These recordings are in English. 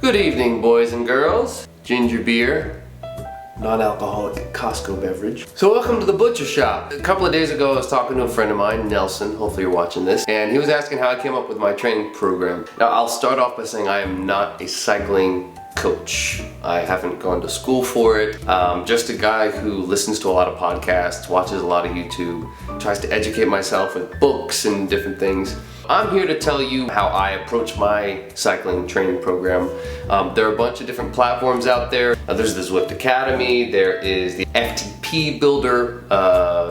Good evening, boys and girls. Ginger beer, non-alcoholic Costco beverage. So welcome to the butcher shop. A couple of days ago I was talking to a friend of mine, Nelson, hopefully you're watching this, and he was asking how I came up with my training program. Now I'll start off by saying I am not a cycling coach. I haven't gone to school for it. Just a guy who listens to a lot of podcasts, watches a lot of YouTube, tries to educate myself with books and different things. I'm here to tell you how I approach my cycling training program. There are a bunch of different platforms out there. There's the Zwift Academy, there is the FTP Builder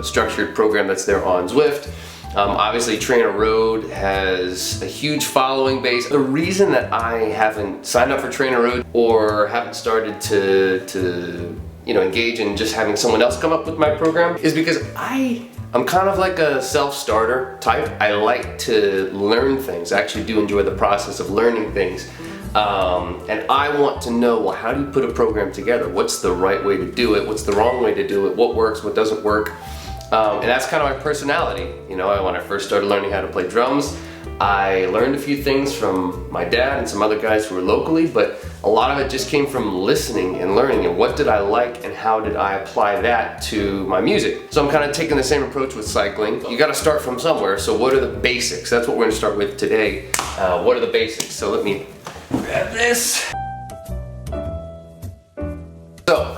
structured program that's there on Zwift. Obviously Trainer Road has a huge following base. The reason that I haven't signed up for Trainer Road or haven't started to engage in just having someone else come up with my program is because I'm kind of like a self-starter type. I like to learn things. I actually do enjoy the process of learning things. And I want to know, well, how do you put a program together? What's the right way to do it? What's the wrong way to do it? What works, what doesn't work? And that's kind of my personality. When I first started learning how to play drums, I learned a few things from my dad and some other guys who were locally, but a lot of it just came from listening and learning, and what did I like and how did I apply that to my music. So I'm kind of taking the same approach with cycling. You got to start from somewhere, so what are the basics? That's what we're going to start with today. What are the basics? So let me grab this. So,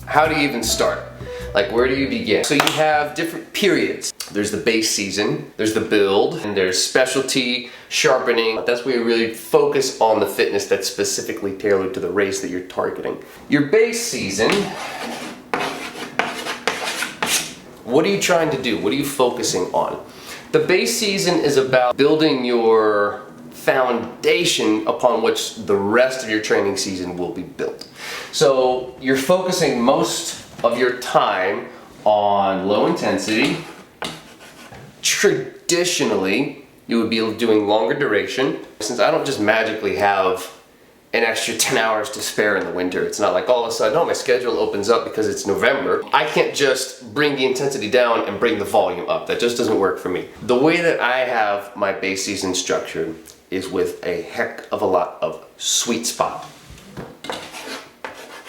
how do you even start? Like, where do you begin? So you have different periods. There's the base season, there's the build, and there's specialty, sharpening. That's where you really focus on the fitness that's specifically tailored to the race that you're targeting. Your base season, what are you trying to do? What are you focusing on? The base season is about building your foundation upon which the rest of your training season will be built. So you're focusing most of your time on low intensity. Traditionally, you would be doing longer duration. Since I don't just magically have an extra 10 hours to spare in the winter, it's not like all of a sudden, oh, my schedule opens up because it's November. I can't just bring the intensity down and bring the volume up. That just doesn't work for me. The way that I have my base season structured is with a heck of a lot of sweet spot.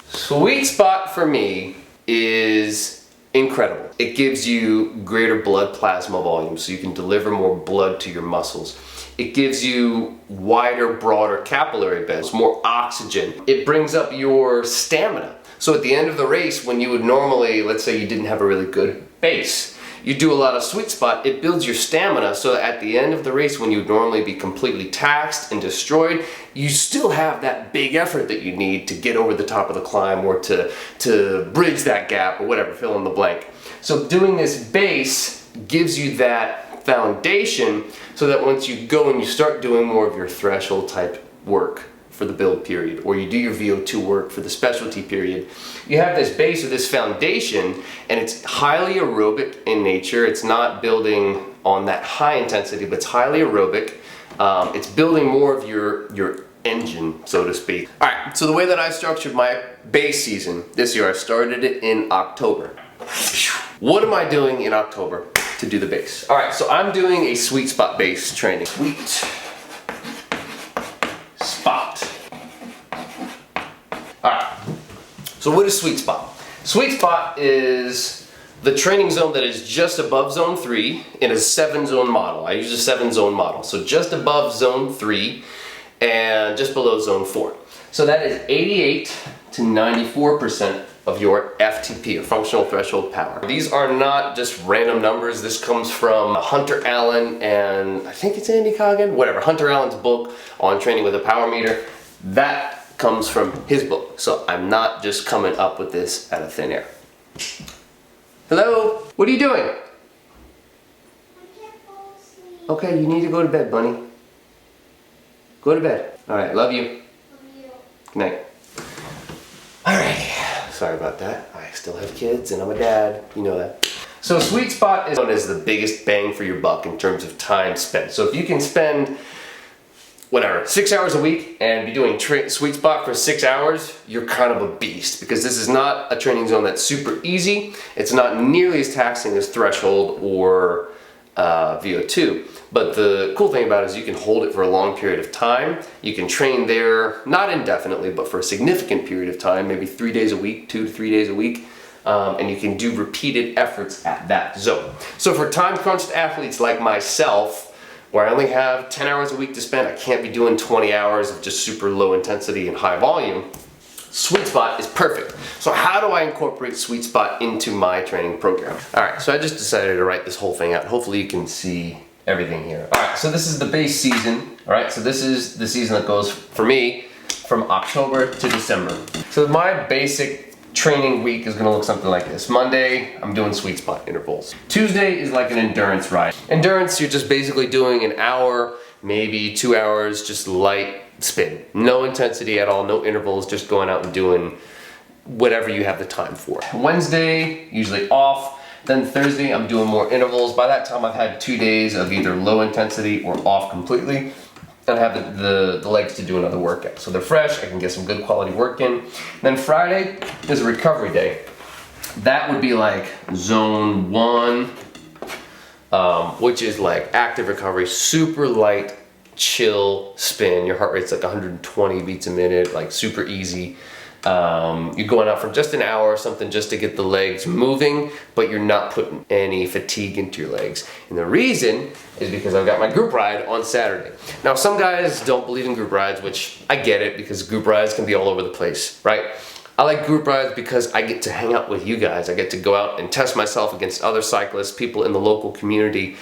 Sweet spot for me is incredible. It gives you greater blood plasma volume so you can deliver more blood to your muscles. It gives you wider, broader capillary beds, more oxygen. It brings up your stamina. So at the end of the race, when you would normally, let's say you didn't have a really good base, you do a lot of sweet spot, it builds your stamina so that at the end of the race, when you'd normally be completely taxed and destroyed, you still have that big effort that you need to get over the top of the climb or to bridge that gap or whatever, fill in the blank. So doing this base gives you that foundation so that once you go and you start doing more of your threshold type work for the build period, or you do your VO2 work for the specialty period, you have this base or this foundation, and it's highly aerobic in nature. It's not building on that high intensity, but it's highly aerobic. It's building more of your engine, so to speak. All right, so the way that I structured my base season this year, I started it in October. What am I doing in October to do the base? All right, so I'm doing a sweet spot base training. Sweet spot. Alright, so what is sweet spot? Sweet spot is the training zone that is just above zone 3 in a 7-zone model. I use a 7-zone model, so just above zone 3 and just below zone 4. So that is 88 to 94% of your FTP, or functional threshold power. These are not just random numbers. This comes from Hunter Allen and I think it's Andy Coggan, whatever, Hunter Allen's book on training with a power meter. That comes from his book, so I'm not just coming up with this out of thin air. Hello? What are you doing? I can't fall asleep. Okay, you need to go to bed, bunny. Go to bed. Alright, love you. Love you. Good night. Alright, sorry about that. I still have kids and I'm a dad, you know that. So sweet spot is known as the biggest bang for your buck in terms of time spent. So if you can spend whatever, 6 hours a week and be doing sweet spot for 6 hours, you're kind of a beast, because this is not a training zone that's super easy. It's not nearly as taxing as threshold or VO2. But the cool thing about it is you can hold it for a long period of time. You can train there, not indefinitely, but for a significant period of time, maybe 3 days a week, 2 to 3 days a week. And you can do repeated efforts at that zone. So for time-crunched athletes like myself, where I only have 10 hours a week to spend, I can't be doing 20 hours of just super low intensity and high volume, Sweet Spot is perfect. So how do I incorporate Sweet Spot into my training program? All right, so I just decided to write this whole thing out. Hopefully you can see everything here. All right, so this is the base season. All right, so this is the season that goes, for me, from October to December. So my basic training week is gonna look something like this. Monday, I'm doing Sweet Spot intervals. Tuesday is like an endurance ride. Endurance, you're just basically doing an hour, maybe 2 hours, just light spin. No intensity at all, no intervals, just going out and doing whatever you have the time for. Wednesday, usually off. Then Thursday, I'm doing more intervals. By that time, I've had 2 days of either low intensity or off completely. And I have the legs to do another workout. So they're fresh, I can get some good quality work in. Then Friday is a recovery day. That would be like zone 1, which is like active recovery, super light, chill spin. Your heart rate's like 120 beats a minute, like super easy. You're going out for just an hour or something just to get the legs moving, but you're not putting any fatigue into your legs. And the reason is because I've got my group ride on Saturday. Now, some guys don't believe in group rides, which I get it because group rides can be all over the place, right? I like group rides because I get to hang out with you guys. I get to go out and test myself against other cyclists, people in the local community,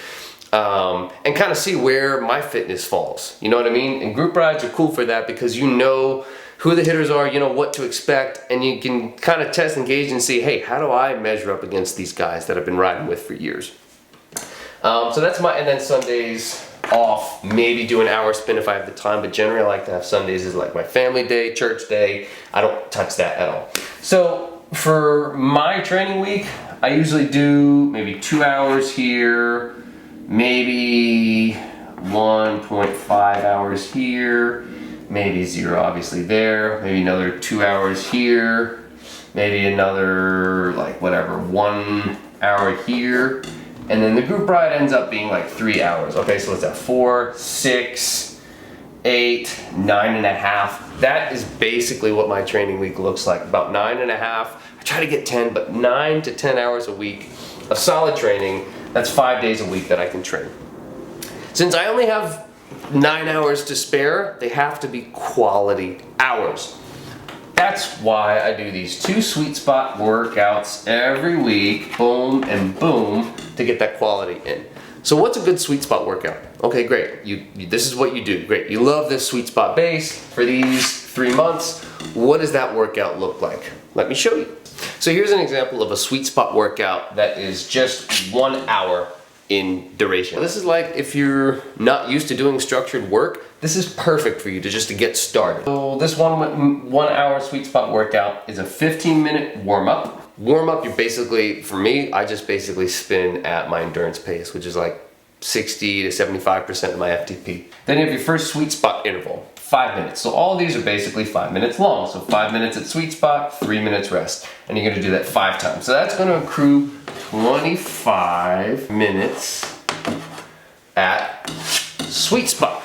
and kind of see where my fitness falls. You know what I mean? And group rides are cool for that because you know who the hitters are, you know what to expect, and you can kind of test and gauge and see, hey, how do I measure up against these guys that I've been riding with for years? So that's and then Sundays off, maybe do an hour spin if I have the time, but generally I like to have Sundays as like my family day, church day. I don't touch that at all. So for my training week, I usually do maybe 2 hours here, maybe 1.5 hours here, maybe 0 obviously there, maybe another 2 hours here, maybe another like whatever 1 hour here, and then the group ride ends up being like 3 hours. Okay, so it's at 4, 6, 8, 9.5. That is basically what my training week looks like, about 9.5. I try to get 10, but 9 to 10 hours a week of solid training. That's 5 days a week that I can train. Since I only have 9 hours to spare, they have to be quality hours. That's why I do these 2 Sweet Spot workouts every week, boom and boom, to get that quality in. So what's a good Sweet Spot workout? Okay, great. This is what you do. Great. You love this Sweet Spot base for these 3 months. What does that workout look like? Let me show you. So here's an example of a Sweet Spot workout that is just 1 hour in duration. This is like if you're not used to doing structured work, this is perfect for you to get started. So this 1 hour Sweet Spot workout is a 15-minute warm-up. Warm-up, you basically, for me, I just basically spin at my endurance pace, which is like 60 to 75% of my FTP. Then you have your first Sweet Spot interval, 5 minutes. So all of these are basically 5 minutes long. So 5 minutes at Sweet Spot, 3 minutes rest. And you're gonna do that 5 times. So that's gonna accrue 25 minutes at Sweet Spot.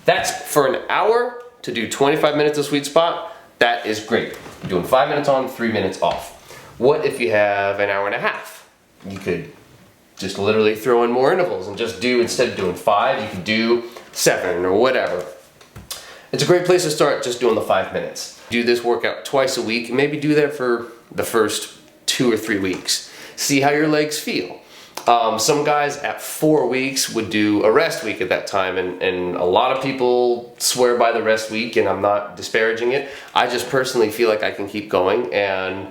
That's for an hour to do 25 minutes of Sweet Spot. That is great. You're doing 5 minutes on, 3 minutes off. What if you have an hour and a half? You could just literally throw in more intervals and just do, instead of doing 5, you could do 7 or whatever. It's a great place to start, just doing the 5 minutes. Do this workout twice a week, and maybe do that for the first 2 or 3 weeks. See how your legs feel. Some guys at 4 weeks would do a rest week at that time, and a lot of people swear by the rest week, and I'm not disparaging it. I just personally feel like I can keep going, and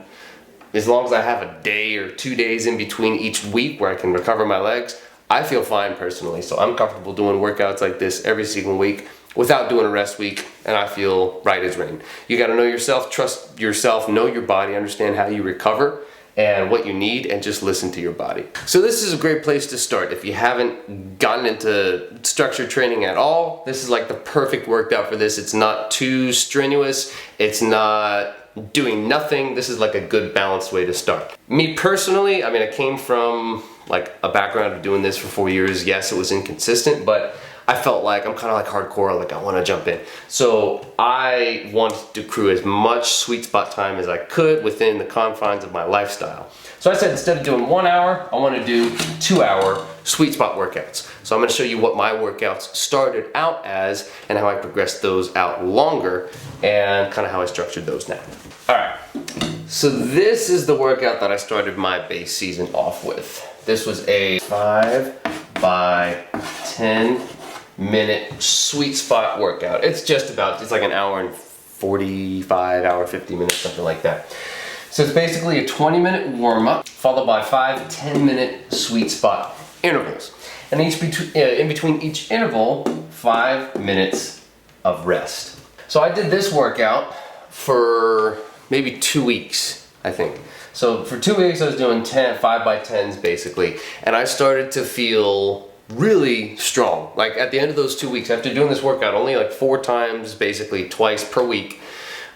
as long as I have a day or 2 days in between each week where I can recover my legs, I feel fine personally. So I'm comfortable doing workouts like this every single week without doing a rest week, and I feel right as rain. You gotta know yourself, trust yourself, know your body, understand how you recover and what you need, and just listen to your body. So this is a great place to start. If you haven't gotten into structured training at all, this is like the perfect workout for this. It's not too strenuous, it's not doing nothing. This is like a good balanced way to start. Me personally, I mean, I came from like a background of doing this for 4 years. Yes, it was inconsistent, but I felt like I'm kind of like hardcore, like I want to jump in. So I wanted to accrue as much sweet spot time as I could within the confines of my lifestyle. So I said, instead of doing 1 hour, I want to do 2 hour sweet spot workouts. So I'm going to show you what my workouts started out as and how I progressed those out longer and kind of how I structured those now. All right. So this is the workout that I started my base season off with. This was a 5 by 10 minute sweet spot workout. It's like an hour and 45, hour 50 minutes, something like that. So it's basically a 20-minute warm-up followed by 5 10-minute sweet spot intervals. And in between each interval, 5 minutes of rest. So I did this workout for maybe 2 weeks, I think. So for 2 weeks I was doing 5 by 10s basically, and I started to feel really strong. Like at the end of those 2 weeks, after doing this workout only like 4 times, basically twice per week,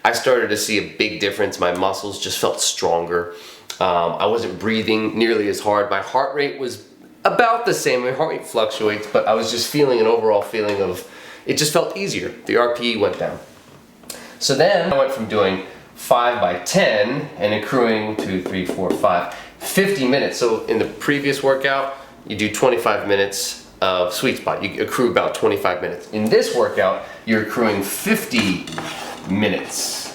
I started to see a big difference. My muscles just felt stronger. I wasn't breathing nearly as hard. My heart rate was about the same. My heart rate fluctuates, but I was just feeling an overall feeling of, it just felt easier. The RPE went down. So then I went from doing 5 by 10 and accruing 2, 3, 4, 5, 50 minutes. So in the previous workout, you do 25 minutes of sweet spot. You accrue about 25 minutes. In this workout, you're accruing 50 minutes.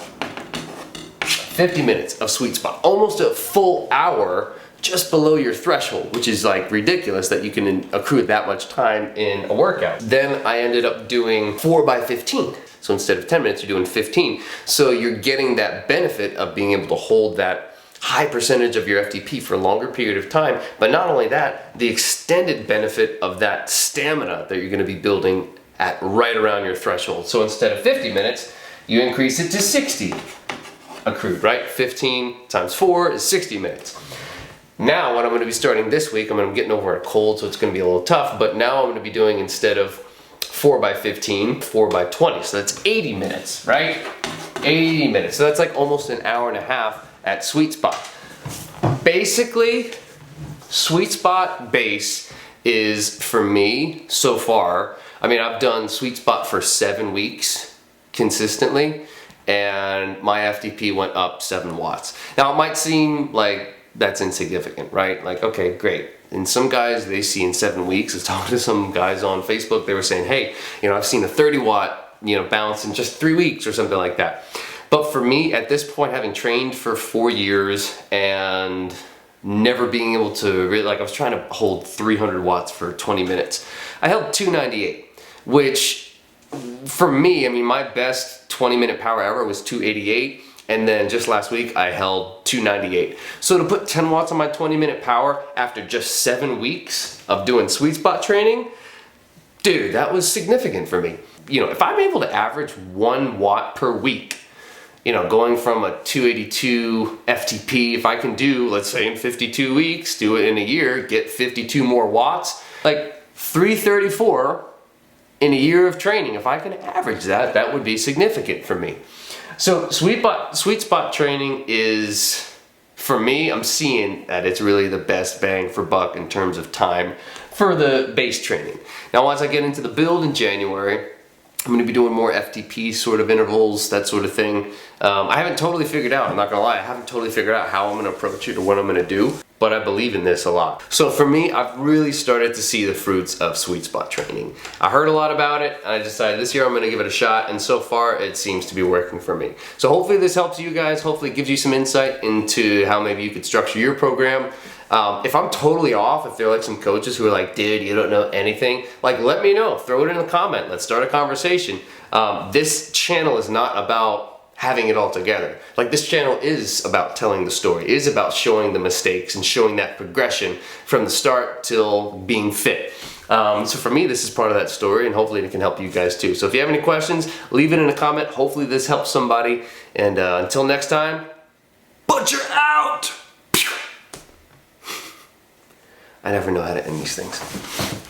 50 minutes of sweet spot. Almost a full hour just below your threshold, which is like ridiculous that you can accrue that much time in a workout. Then I ended up doing 4 by 15. So instead of 10 minutes, you're doing 15. So you're getting that benefit of being able to hold that high percentage of your FTP for a longer period of time. But not only that, the extended benefit of that stamina that you're going to be building at right around your threshold. So instead of 50 minutes, you increase it to 60 accrued, right? 15 times 4 is 60 minutes. Now what I'm going to be starting this week, I'm getting over a cold, so it's going to be a little tough, but now I'm going to be doing, instead of 4 by 15, 4 by 20. So that's 80 minutes, right? 80 minutes. So that's like almost an hour and a half at sweet spot. Basically, sweet spot base is, for me so far, I mean, I've done sweet spot for 7 weeks consistently, and my FTP went up 7 watts. Now it might seem like that's insignificant, right? Like, okay, great. And some guys, they see in 7 weeks, I was talking to some guys on Facebook, they were saying, hey, I've seen a 30 watt, bounce in just 3 weeks or something like that. But for me, at this point, having trained for 4 years and never being able to really, like I was trying to hold 300 watts for 20 minutes. I held 298, which for me, I mean, my best 20-minute power ever was 288. And then just last week, I held 298. So to put 10 watts on my 20-minute power after just 7 weeks of doing sweet spot training, dude, that was significant for me. If I'm able to average 1 watt per week, going from a 282 FTP, if I can do, let's say in 52 weeks, do it in a year, get 52 more watts, like 334 in a year of training. If I can average that, that would be significant for me. So sweet spot training is, for me, I'm seeing that it's really the best bang for buck in terms of time for the base training. Now, once I get into the build in January, I'm going to be doing more FTP sort of intervals, that sort of thing. I haven't totally figured out, I'm not going to lie, I haven't totally figured out how I'm going to approach it or what I'm going to do, but I believe in this a lot. So for me, I've really started to see the fruits of sweet spot training. I heard a lot about it, and I decided this year I'm going to give it a shot, and so far it seems to be working for me. So hopefully this helps you guys, hopefully it gives you some insight into how maybe you could structure your program. If I'm totally off, if there are like some coaches who are like, dude, you don't know anything, like let me know, throw it in a comment, let's start a conversation. This channel is not about having it all together. Like, this channel is about telling the story, it is about showing the mistakes and showing that progression from the start till being fit. So for me, this is part of that story, and hopefully it can help you guys too. So if you have any questions, leave it in a comment. Hopefully this helps somebody, and until next time, Butcher out! I never know how to end these things.